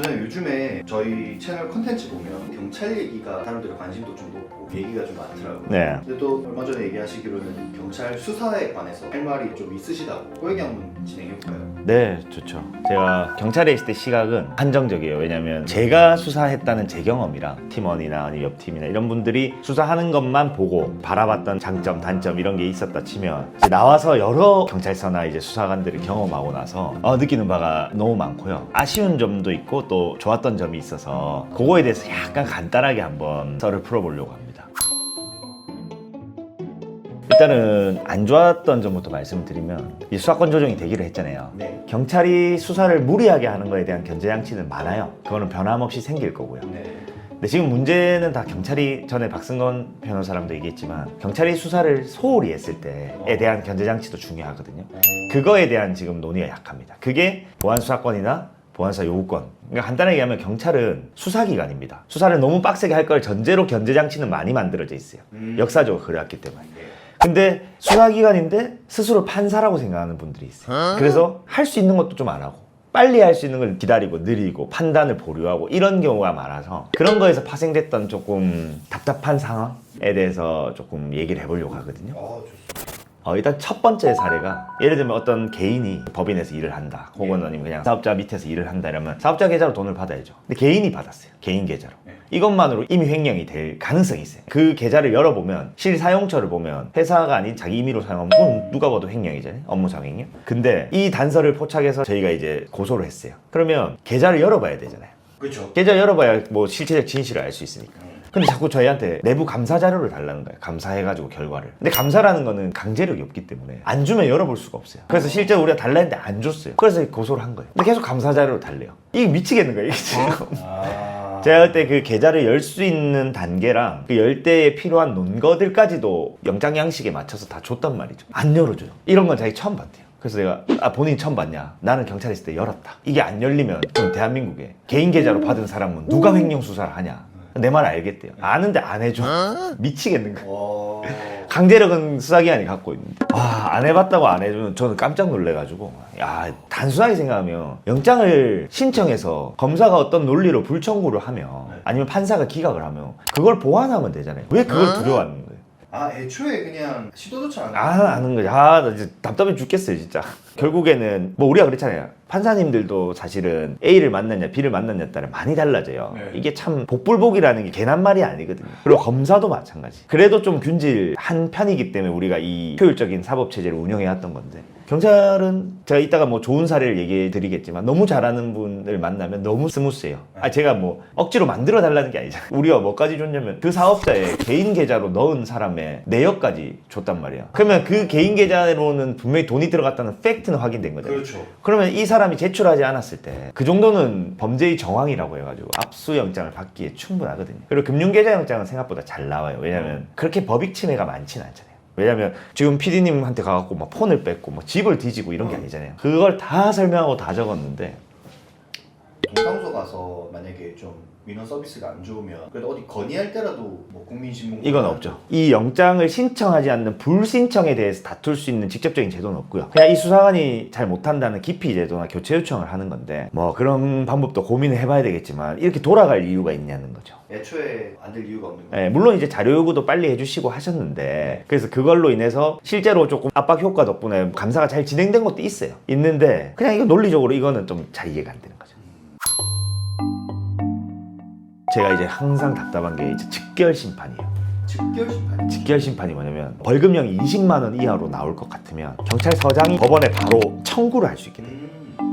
저는 요즘에 저희 채널 컨텐츠 보면 경찰 얘기가 사람들의 관심도 좀 높고 얘기가 좀 많더라고요. 네. 근데 또 얼마 전에 얘기하시기로는 경찰 수사에 관해서 할 말이 좀 있으시다고 그 얘기 한번 진행해볼까요? 네, 좋죠. 제가 경찰에 있을 때 시각은 한정적이에요. 왜냐면 제가 수사했다는 제 경험이랑 팀원이나 아니면 옆팀이나 이런 분들이 수사하는 것만 보고 바라봤던 장점, 단점 이런 게 있었다 치면 이제 나와서 여러 경찰서나 이제 수사관들을 경험하고 나서 느끼는 바가 너무 많고요. 아쉬운 점도 있고 또 좋았던 점이 있어서 그거에 대해서 약간 간단하게 한번 썰을 풀어보려고 합니다. 일단은 안 좋았던 점부터 말씀을 드리면 이 수사권 조정이 되기로 했잖아요. 네. 경찰이 수사를 무리하게 하는 거에 대한 견제 장치는 많아요. 그거는 변함없이 생길 거고요. 네. 근데 지금 문제는 다 경찰이, 전에 박승건 변호사랑도 얘기했지만 경찰이 수사를 소홀히 했을 때에 대한 견제 장치도 중요하거든요. 그거에 대한 지금 논의가 약합니다. 그게 보안 수사권이나 보안수사 요구권. 그러니까 간단하게 얘기하면 경찰은 수사기관입니다. 수사를 너무 빡세게 할 걸 전제로 견제 장치는 많이 만들어져 있어요. 역사적으로 그래왔기 때문에. 근데 수사기관인데 스스로 판사라고 생각하는 분들이 있어요. 그래서 할 수 있는 것도 좀 안 하고 빨리 할 수 있는 걸 기다리고 느리고 판단을 보류하고 이런 경우가 많아서 그런 거에서 파생됐던 조금 답답한 상황에 대해서 조금 얘기를 해보려고 하거든요. 좋습니다. 일단 첫 번째 사례가 예를 들면 어떤 개인이 법인에서 일을 한다 혹은 아니면 그냥 사업자 밑에서 일을 한다 이러면 사업자 계좌로 돈을 받아야죠. 근데 개인이 받았어요. 개인 계좌로. 이것만으로 이미 횡령이 될 가능성이 있어요. 그 계좌를 열어보면 실사용처를 보면 회사가 아닌 자기 임의로 사용하면 그건 누가 봐도 횡령이잖아요. 업무상 횡령. 근데 이 단서를 포착해서 저희가 이제 고소를 했어요. 그러면 계좌를 열어봐야 되잖아요. 그렇죠. 계좌 열어봐야 뭐 실체적 진실을 알 수 있으니까. 근데 자꾸 저희한테 내부 감사 자료를 달라는 거예요. 감사해가지고 결과를. 근데 감사라는 거는 강제력이 없기 때문에 안 주면 열어볼 수가 없어요. 그래서 실제로 우리가 달라 했는데 안 줬어요. 그래서 고소를 한 거예요. 근데 계속 감사 자료를 달래요. 이게 미치겠는 거예요, 이게 지금. 제가 그때 그 계좌를 열 수 있는 단계랑 그 열 때에 필요한 논거들까지도 영장 양식에 맞춰서 다 줬단 말이죠. 안 열어줘요. 이런 건 자기 처음 봤대요. 그래서 내가 본인이 처음 봤냐? 나는 경찰에 있을 때 열었다. 이게 안 열리면 그럼 대한민국에 개인 계좌로 받은 사람은 누가 횡령 수사를 하냐? 내 말 알겠대요. 아는데 안 해줘. 미치겠는 거야. 강제력은 수사기관이 갖고 있는데 안 해봤다고 안 해주면 저는 깜짝 놀래가지고 야, 단순하게 생각하면 영장을 신청해서 검사가 어떤 논리로 불청구를 하면 아니면 판사가 기각을 하면 그걸 보완하면 되잖아요. 왜 그걸 두려워하는 거예요? 애초에 그냥 시도조차 안 아는 거지. 나 이제 답답해 죽겠어요 진짜. 결국에는 뭐 우리가 그렇잖아요. 판사님들도 사실은 A를 만났냐 B를 만났냐에 따라 많이 달라져요. 네. 이게 참 복불복이라는 게 괜한 말이 아니거든요. 그리고 검사도 마찬가지. 그래도 좀 균질한 편이기 때문에 우리가 이 효율적인 사법체제를 운영해 왔던 건데 경찰은 제가 이따가 뭐 좋은 사례를 얘기해 드리겠지만 너무 잘하는 분을 만나면 너무 스무스해요. 제가 뭐 억지로 만들어 달라는 게 아니잖아요. 우리가 뭐까지 줬냐면 그 사업자의 개인 계좌로 넣은 사람의 내역까지 줬단 말이야. 그러면 그 개인 계좌로는 분명히 돈이 들어갔다는 팩트는 확인된 거잖아요. 그렇죠. 그러면 이 사람이 제출하지 않았을 때 그 정도는 범죄의 정황이라고 해가지고 압수영장을 받기에 충분하거든요. 그리고 금융계좌영장은 생각보다 잘 나와요. 왜냐면 그렇게 법익 침해가 많지는 않잖아요. 왜냐면 지금 PD님한테 가갖고 막 폰을 뺏고 막 집을 뒤지고 이런 게 아니잖아요. 그걸 다 설명하고 다 적었는데 동사무소 가서 만약에 좀 민원 서비스가 안 좋으면 그래도 어디 건의할 때라도 뭐 국민신문 이건 없죠. 이 영장을 신청하지 않는 불신청에 대해서 다툴 수 있는 직접적인 제도는 없고요. 그냥 이 수사관이 잘 못한다는 기피 제도나 교체 요청을 하는 건데 뭐 그런 방법도 고민을 해봐야 되겠지만 이렇게 돌아갈 이유가 있냐는 거죠. 애초에 안 될 이유가 없는 거예요. 물론 이제 자료 요구도 빨리 해주시고 하셨는데 그래서 그걸로 인해서 실제로 조금 압박 효과 덕분에 감사가 잘 진행된 것도 있어요. 있는데 그냥 이거 논리적으로 이거는 좀 잘 이해가 안 되는 거죠. 제가 이제 항상 답답한 게 이제 즉결 심판이에요. 즉결 심판. 즉결 심판이 뭐냐면 벌금형이 20만 원 이하로 나올 것 같으면 경찰서장이 법원에 바로 청구를 할 수 있게 돼요.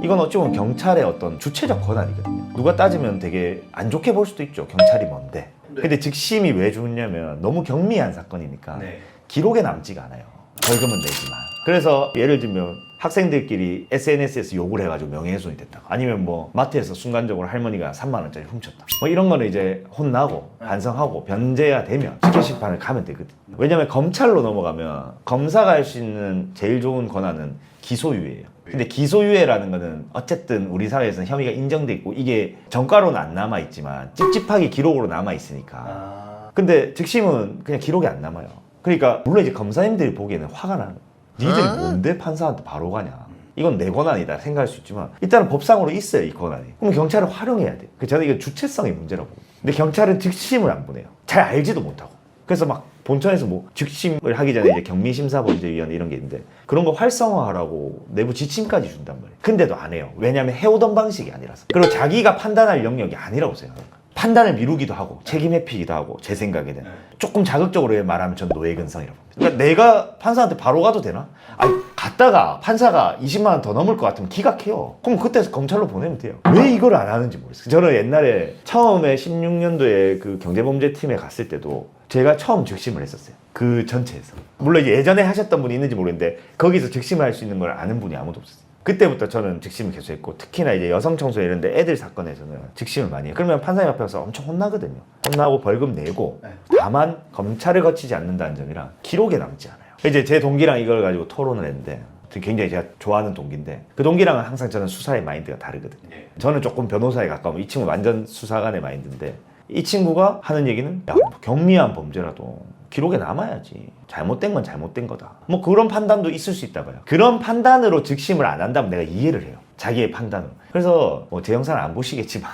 이건 어찌 보면 경찰의 어떤 주체적 권한이거든요. 누가 따지면 되게 안 좋게 볼 수도 있죠. 경찰이 뭔데. 근데 즉심이 왜 죽냐면 너무 경미한 사건이니까 기록에 남지가 않아요. 벌금은 내지만. 그래서 예를 들면 학생들끼리 SNS에서 욕을 해가지고 명예훼손이 됐다가 아니면 뭐 마트에서 순간적으로 할머니가 3만 원짜리 훔쳤다. 뭐 이런 거는 이제 혼나고 반성하고 변제가 되면 즉결 심판을 가면 되거든요. 왜냐면 검찰로 넘어가면 검사가 할 수 있는 제일 좋은 권한은 기소유예예요. 근데 기소유예라는 거는 어쨌든 우리 사회에서는 혐의가 인정돼 있고 이게 전과로는 안 남아있지만 찝찝하게 기록으로 남아있으니까. 근데 즉심은 그냥 기록이 안 남아요. 그러니까 물론 이제 검사님들이 보기에는 화가 나는 거예요. 니들이 뭔데 판사한테 바로 가냐. 이건 내 권한이다 생각할 수 있지만 일단은 법상으로 있어요, 이 권한이. 그럼 경찰을 활용해야 돼요. 저는 이게 주체성의 문제라고 봅니다. 근데 경찰은 즉심을 안 보내요. 잘 알지도 못하고. 그래서 막 본청에서 뭐 즉심을 하기 전에 이제 경미심사범죄위원회 이런 게 있는데 그런 거 활성화하라고 내부 지침까지 준단 말이에요. 근데도 안 해요. 왜냐하면 해오던 방식이 아니라서. 그리고 자기가 판단할 영역이 아니라고 생각해요. 판단을 미루기도 하고 책임 회피기도 하고 제 생각에는 조금 자극적으로 말하면 전 노예근성이라고 봅니다. 그러니까 내가 판사한테 바로 가도 되나? 아니 갔다가 판사가 20만 원 더 넘을 것 같으면 기각해요. 그럼 그때 검찰로 보내면 돼요. 왜 이걸 안 하는지 모르겠어요. 저는 옛날에 처음에 16년도에 그 경제범죄팀에 갔을 때도 제가 처음 즉심을 했었어요. 그 전체에서. 물론 이제 예전에 하셨던 분이 있는지 모르겠는데 거기서 즉심을 할 수 있는 걸 아는 분이 아무도 없었어요. 그때부터 저는 즉심을 계속 했고 특히나 이제 여성 청소년 이런 데 애들 사건에서는 즉심을 많이 해요. 그러면 판사님 앞에서 엄청 혼나거든요. 혼나고 벌금 내고 다만 검찰을 거치지 않는다는 점이랑 기록에 남지 않아요. 이제 제 동기랑 이걸 가지고 토론을 했는데 굉장히 제가 좋아하는 동기인데 그 동기랑은 항상 저는 수사의 마인드가 다르거든요. 저는 조금 변호사에 가까우면 이 친구 완전 수사관의 마인드인데 이 친구가 하는 얘기는 야, 경미한 범죄라도 기록에 남아야지. 잘못된 건 잘못된 거다. 뭐 그런 판단도 있을 수 있다 봐요. 그런 판단으로 즉심을 안 한다면 내가 이해를 해요. 자기의 판단으로. 그래서 뭐 제 영상을 안 보시겠지만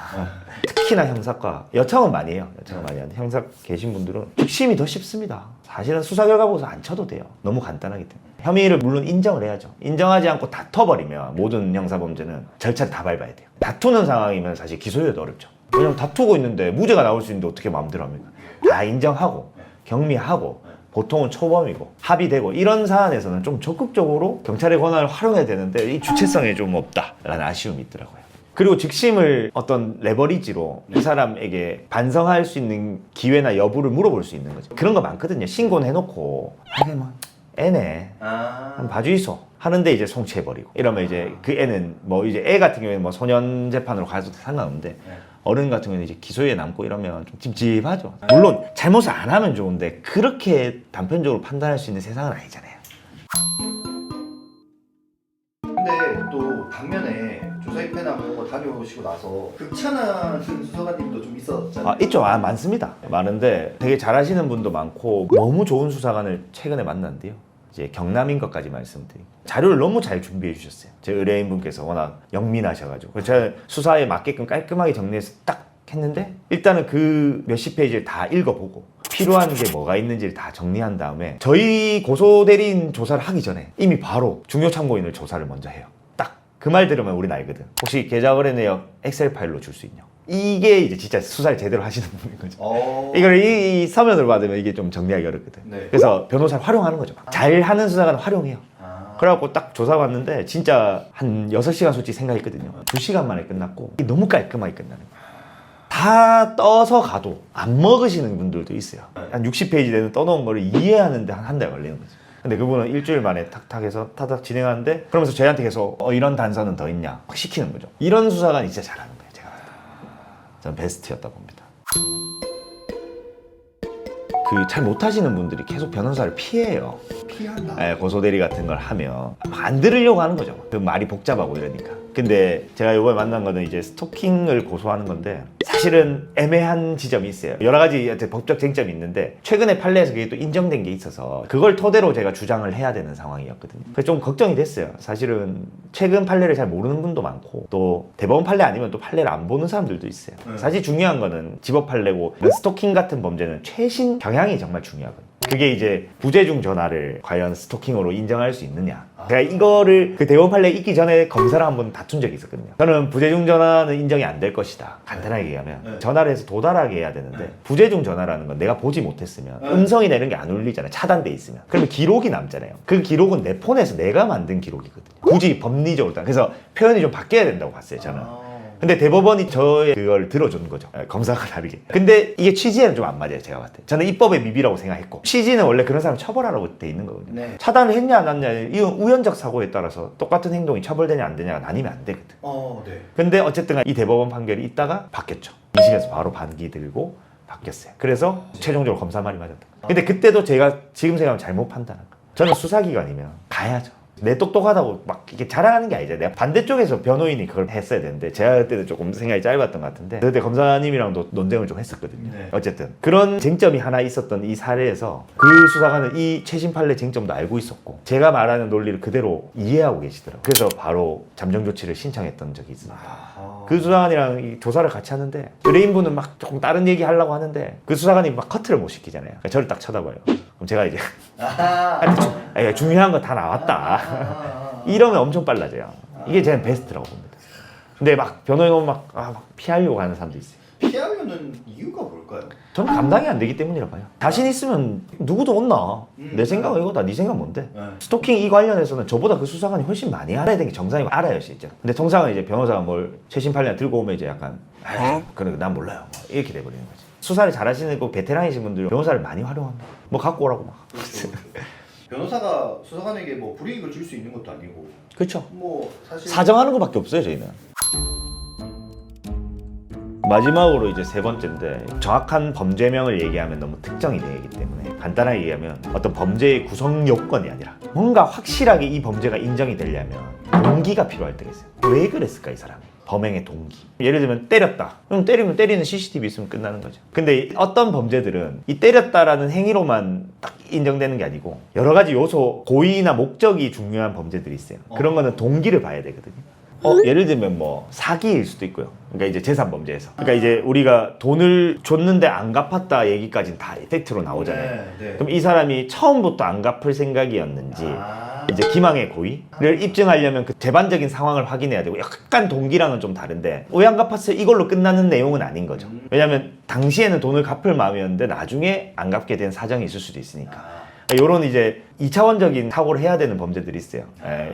특히나 형사과 여청은 많이 해요. 여청은 많이 하는데 형사 계신 분들은 즉심이 더 쉽습니다. 사실은 수사 결과 보고서 안 쳐도 돼요. 너무 간단하기 때문에. 혐의를 물론 인정을 해야죠. 인정하지 않고 다퉈버리면 모든 형사범죄는 절차를 다 밟아야 돼요. 다투는 상황이면 사실 기소유예도 어렵죠. 왜냐면 다투고 있는데 무죄가 나올 수 있는데 어떻게 마음대로 합니까? 다 인정하고 경미하고 보통은 초범이고 합의되고 이런 사안에서는 좀 적극적으로 경찰의 권한을 활용해야 되는데 이 주체성이 좀 없다라는 아쉬움이 있더라고요. 그리고 즉심을 어떤 레버리지로 이 사람에게 반성할 수 있는 기회나 여부를 물어볼 수 있는 거죠. 그런 거 많거든요. 신고는 해놓고 아니 뭐 애네 한번 봐주이소 하는데 이제 송치해버리고 이러면 이제 그 애는 뭐 이제 애 같은 경우에는 뭐 소년 재판으로 가도 상관없는데 어른 같은 경우는 이제 기소유예 남고 이러면 좀 찝찝하죠. 물론 잘못을 안 하면 좋은데 그렇게 단편적으로 판단할 수 있는 세상은 아니잖아요. 근데 또 반면에 조사입회나 그런 거 다녀오시고 나서 극찬하는 수사관님도 좀 있었잖아요. 있죠. 많습니다. 많은데 되게 잘하시는 분도 많고 너무 좋은 수사관을 최근에 만났는데요. 이제 경남인 것까지 말씀드리고 자료를 너무 잘 준비해 주셨어요. 제 의뢰인분께서 워낙 영민하셔가지고 제가 수사에 맞게끔 깔끔하게 정리해서 딱 했는데 일단은 그 몇십 페이지를 다 읽어보고 필요한 게 뭐가 있는지를 다 정리한 다음에 저희 고소대리인 조사를 하기 전에 이미 바로 중요 참고인을 조사를 먼저 해요. 딱 그 말 들으면 우린 알거든. 혹시 계좌 거래 내역 엑셀 파일로 줄 수 있냐? 이게 이제 진짜 수사를 제대로 하시는 분인 거죠. 이걸 이 서면으로 받으면 이게 좀 정리하기 어렵거든. 네. 그래서 변호사를 활용하는 거죠. 잘하는 수사관은 활용해요. 그래갖고 딱 조사 왔는데 진짜 한 6시간 솔직히 생각했거든요. 2시간 만에 끝났고 이게 너무 깔끔하게 끝나는 거예요. 다 떠서 가도 안 먹으시는 분들도 있어요. 한 60페이지 되는 떠놓은 거를 이해하는데 한 달 걸리는 거죠. 근데 그분은 일주일 만에 탁탁 해서 타닥 진행하는데 그러면서 저희한테 계속 이런 단서는 더 있냐 막 시키는 거죠. 이런 수사관이 진짜 잘하는 거예요. 제가 봤을 때. 전 베스트였다 봅니다. 그 잘 못하시는 분들이 계속 변호사를 피해요. 피한다. 네, 고소대리 같은 걸 하면 안 들으려고 하는 거죠. 그 말이 복잡하고 이러니까. 근데 제가 이번에 만난 거는 이제 스토킹을 고소하는 건데 사실은 애매한 지점이 있어요. 여러 가지 법적 쟁점이 있는데 최근에 판례에서 그게 또 인정된 게 있어서 그걸 토대로 제가 주장을 해야 되는 상황이었거든요. 그래서 좀 걱정이 됐어요. 사실은 최근 판례를 잘 모르는 분도 많고 또 대법원 판례 아니면 또 판례를 안 보는 사람들도 있어요. 사실 중요한 거는 지법 판례고 스토킹 같은 범죄는 최신 경향이 정말 중요하거든요. 그게 이제 부재중 전화를 과연 스토킹으로 인정할 수 있느냐. 제가 이거를 그 대법원 판례 있기 전에 검사랑 한번 다툰 적이 있었거든요. 저는 부재중 전화는 인정이 안 될 것이다. 간단하게 얘기하면 전화를 해서 도달하게 해야 되는데 부재중 전화라는 건 내가 보지 못했으면 음성이 내는 게 안 울리잖아요. 차단돼 있으면. 그러면 기록이 남잖아요. 그 기록은 내 폰에서 내가 만든 기록이거든요. 굳이 법리적으로. 그래서 표현이 좀 바뀌어야 된다고 봤어요. 저는. 근데 대법원이 저의 그걸 들어준 거죠. 검사가 다르게. 근데 이게 취지에는 좀 안 맞아요. 제가 봤을 때. 저는 입법의 미비라고 생각했고 취지는 원래 그런 사람 처벌하라고 돼 있는 거거든요. 네. 차단을 했냐 안 했냐 이건 우연적 사고에 따라서 똑같은 행동이 처벌되냐 안 되냐가 나뉘면 안 되거든. 네. 근데 어쨌든 이 대법원 판결이 있다가 바뀌었죠. 2심에서 바로 반기 들고 바뀌었어요. 그래서 최종적으로 검사 말이 맞았다. 근데 그때도 제가 지금 생각하면 잘못 판단한 거예요. 저는 수사기관이면 가야죠. 내 똑똑하다고 막 이렇게 자랑하는 게 아니잖아요. 내가 반대쪽에서 변호인이 그걸 했어야 되는데 제가 그때는 조금 생각이 짧았던 것 같은데 그때 검사님이랑도 논쟁을 좀 했었거든요. 네. 어쨌든 그런 쟁점이 하나 있었던 이 사례에서 그 수사관은 이 최신 판례 쟁점도 알고 있었고 제가 말하는 논리를 그대로 이해하고 계시더라고요. 그래서 바로 잠정 조치를 신청했던 적이 있습니다. 그 수사관이랑 이 조사를 같이 하는데 의뢰인분은 막 조금 다른 얘기 하려고 하는데 그 수사관이 막 커트를 못 시키잖아요. 그러니까 저를 딱 쳐다봐요. 그럼 제가 이제 중요한 거 다 나왔다. 이러면 엄청 빨라져요. 이게 제 베스트라고 봅니다. 근데 막 변호인 오면 막 피하려고 하는 사람도 있어요. 피하면은 이유가 뭘까요? 저는 감당이 안 되기 때문이라 봐요. 자신 있으면 누구도 온나. 내 생각은 이거다. 네 생각 뭔데? 네. 스토킹 이 관련해서는 저보다 그 수사관이 훨씬 많이 알아야 되는 게 정상이고 알아요, 진짜. 근데 통상은 이제 변호사가 뭘 최신 판례 들고 오면 이제 약간 그러니까 난 몰라요. 뭐 이렇게 돼버리는 거지. 수사를 잘하시는 그 베테랑이신 분들은 변호사를 많이 활용합니다. 뭐 갖고 오라고 막. 변호사가 수사관에게 뭐 불이익을 줄 수 있는 것도 아니고 그렇죠. 뭐 사실 사정하는 것밖에 없어요, 저희는. 마지막으로 이제 세 번째인데 정확한 범죄명을 얘기하면 너무 특정이 되기 때문에 간단하게 얘기하면 어떤 범죄의 구성 요건이 아니라 뭔가 확실하게 이 범죄가 인정이 되려면 동기가 필요할 때가 있어요. 왜 그랬을까 이 사람이? 범행의 동기. 예를 들면 때렸다. 그럼 때리면 때리는 CCTV 있으면 끝나는 거죠. 근데 어떤 범죄들은 이 때렸다라는 행위로만 딱 인정되는 게 아니고 여러 가지 요소, 고의나 목적이 중요한 범죄들이 있어요. 그런 거는 동기를 봐야 되거든요. 예를 들면 뭐 사기일 수도 있고요. 그러니까 이제 재산 범죄에서. 그러니까 이제 우리가 돈을 줬는데 안 갚았다 얘기까지는 다 팩트로 나오잖아요. 네. 그럼 이 사람이 처음부터 안 갚을 생각이었는지 이제 기망의 고의를 입증하려면 그 재반적인 상황을 확인해야 되고 약간 동기랑은 좀 다른데 왜 안 갚았어요? 이걸로 끝나는 내용은 아닌 거죠. 왜냐하면 당시에는 돈을 갚을 마음이었는데 나중에 안 갚게 된 사정이 있을 수도 있으니까. 요런 이제 2차원적인 사고를 해야 되는 범죄들이 있어요.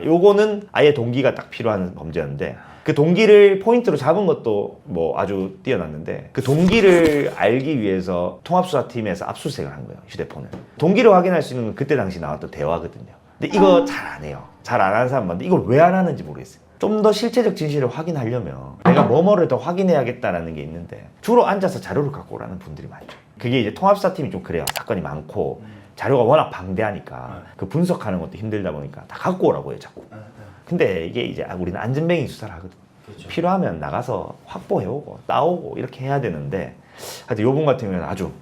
요거는 아예 동기가 딱 필요한 범죄였는데 그 동기를 포인트로 잡은 것도 뭐 아주 뛰어났는데 그 동기를 알기 위해서 통합수사팀에서 압수수색을 한 거예요. 휴대폰을. 동기를 확인할 수 있는 건 그때 당시 나왔던 대화거든요. 근데 이거 잘 안 해요. 잘 안 하는 사람 많은데 이걸 왜 안 하는지 모르겠어요. 좀 더 실체적 진실을 확인하려면 내가 뭐뭐를 더 확인해야겠다라는 게 있는데 주로 앉아서 자료를 갖고 오라는 분들이 많죠. 그게 이제 통합수사팀이 좀 그래요. 사건이 많고 자료가 워낙 방대하니까 그 분석하는 것도 힘들다 보니까 다 갖고 오라고 해요, 자꾸. 근데 이게 이제 우리는 안전뱅이 수사를 하거든. 그렇죠. 필요하면 나가서 확보해오고 따오고 이렇게 해야 되는데 하여튼 요분 같은 경우는 아주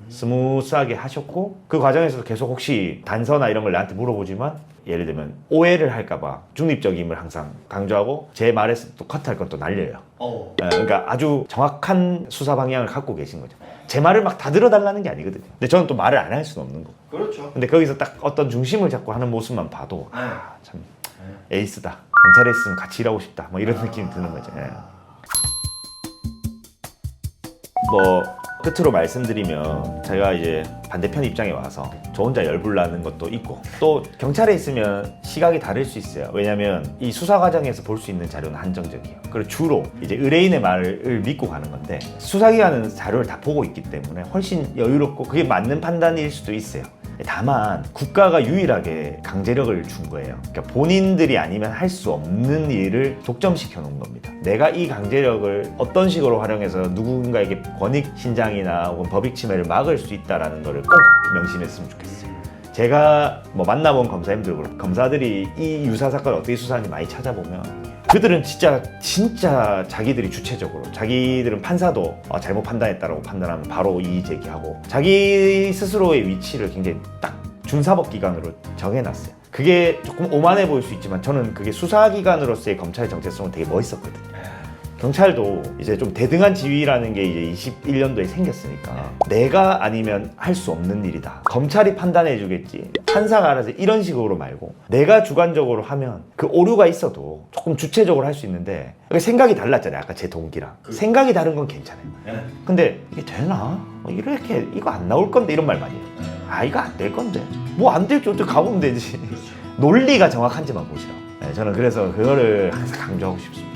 스무스하게 하셨고 그 과정에서도 계속 혹시 단서나 이런 걸 나한테 물어보지만 예를 들면 오해를 할까봐 중립적임을 항상 강조하고 제 말에서 또 컷할 건 또 날려요. 그러니까 아주 정확한 수사 방향을 갖고 계신 거죠. 제 말을 막 다 들어달라는 게 아니거든요. 근데 저는 또 말을 안 할 수는 없는 거고. 그렇죠. 근데 거기서 딱 어떤 중심을 잡고 하는 모습만 봐도 참 에이스다. 경찰에 있으면 같이 일하고 싶다. 뭐 이런 느낌이 드는 거죠. 뭐 끝으로 말씀드리면 제가 이제 반대편 입장에 와서 저 혼자 열불나는 것도 있고 또 경찰에 있으면 시각이 다를 수 있어요. 왜냐면 이 수사 과정에서 볼 수 있는 자료는 한정적이에요. 그리고 주로 이제 의뢰인의 말을 믿고 가는 건데 수사기관은 자료를 다 보고 있기 때문에 훨씬 여유롭고 그게 맞는 판단일 수도 있어요. 다만 국가가 유일하게 강제력을 준 거예요. 그러니까 본인들이 아니면 할 수 없는 일을 독점시켜 놓은 겁니다. 내가 이 강제력을 어떤 식으로 활용해서 누군가에게 권익 신장이나 혹은 법익 침해를 막을 수 있다는 것을 꼭 명심했으면 좋겠어요. 제가 뭐 만나본 검사님들, 검사들이 이 유사 사건을 어떻게 수사하는지 많이 찾아보면 그들은 진짜 자기들이 주체적으로 자기들은 판사도 잘못 판단했다라고 판단하면 바로 이의 제기하고 자기 스스로의 위치를 굉장히 딱 준사법기관으로 정해놨어요. 그게 조금 오만해 보일 수 있지만 저는 그게 수사기관으로서의 검찰의 정체성은 되게 멋있었거든요. 경찰도 이제 좀 대등한 지위라는 게 이제 21년도에 생겼으니까 내가 아니면 할 수 없는 일이다. 검찰이 판단해 주겠지. 판사가 알아서 이런 식으로 말고 내가 주관적으로 하면 그 오류가 있어도 조금 주체적으로 할 수 있는데 생각이 달랐잖아요. 아까 제 동기랑. 생각이 다른 건 괜찮아요. 근데 이게 되나? 이렇게 이거 안 나올 건데 이런 말 많이 해요. 이거 안 될 건데. 뭐 안 될지 어떻게 가보면 되지. 논리가 정확한지만 보시라고. 저는 그래서 그거를 항상 강조하고 싶습니다.